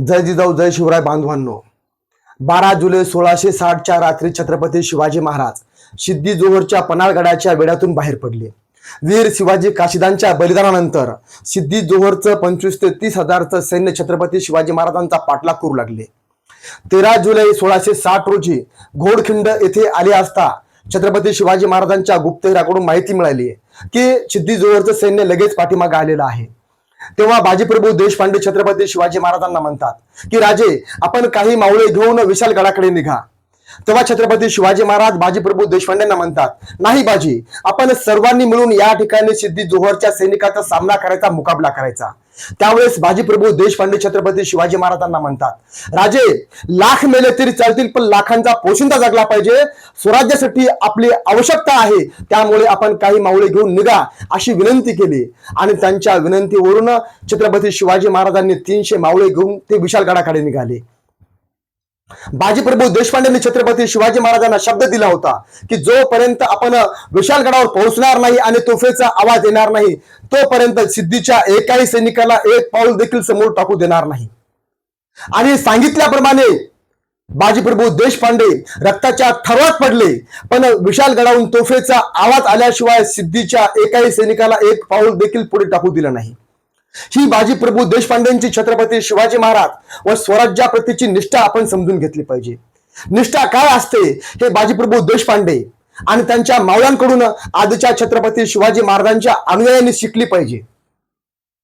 जय जिजाऊ जय शिवराय बांधवांनो, 12 जुलै 1660च्या रात्री छत्रपती शिवाजी महाराज सिद्धी जोहरच्या पन्हाळगडाच्या वेढ्यातून बाहेर पडले. वीर शिवाजी काशीदांच्या बलिदानानंतर सिद्धी जोहरचं 25 ते 30 हजारचं सैन्य छत्रपती शिवाजी महाराजांचा पाठलाग करू लागले. 13 जुलै 1660 रोजी घोडखिंड येथे आले असता छत्रपती शिवाजी महाराजांच्या गुप्तहेराकडून माहिती मिळाली की सिद्धी जोहरचं सैन्य लगेच पाठीमागे आलेलं आहे. तेव्हा बाजीप्रभू देशपांडे छत्रपती शिवाजी महाराजांना म्हणतात की राजे, आपण काही मावळे घेऊन विशालगडाकडे निघा. तेव्हा छत्रपती शिवाजी महाराज बाजीप्रभू देशपांडेंना म्हणतात, नाही बाजी, आपण सर्वांनी मिळून या ठिकाणी सिद्धी जोहरच्या सैनिकाचा सामना करायचा, मुकाबला करायचा. त्यावेळेस बाजीप्रभू देशपांडे छत्रपती शिवाजी महाराजांना म्हणतात, राजे, लाख मेले तरी चालतील, पण लाखांचा पोशिंदा जगला पाहिजे. स्वराज्यासाठी आपली आवश्यकता आहे, त्यामुळे आपण काही मावळे घेऊन निघा अशी विनंती केली. आणि त्यांच्या विनंतीवरून छत्रपती शिवाजी महाराजांनी 300 मावळे घेऊन ते विशालगडाकडे निघाले. बाजीप्रभू देशपांडेंनी छत्रपती शिवाजी महाराजांना शब्द दिला होता की जोपर्यंत आपण विशालगडावर पोहोचणार नाही आणि तोफेचा आवाज येणार नाही, तोपर्यंत सिद्धीच्या एकाही सैनिकाला एक पाऊल देखील समोर टाकू देणार नाही. आणि सांगितल्याप्रमाणे बाजीप्रभू देशपांडे रक्ताच्या थरवात पडले, पण विशालगडावरून तोफेचा आवाज आल्याशिवाय सिद्धीच्या एकाही सैनिकाला एक पाऊल देखील पुढे टाकू दिलं नाही. ही बाजीप्रभू देशपांडेंची छत्रपती शिवाजी महाराज व स्वराज्याप्रतीची निष्ठा आपण समजून घेतली पाहिजे. निष्ठा काय असते हे बाजीप्रभू देशपांडे आणि त्यांच्या मावळ्यांकडून आजच्या छत्रपती शिवाजी महाराजांच्या अनुयायांनी शिकली पाहिजे.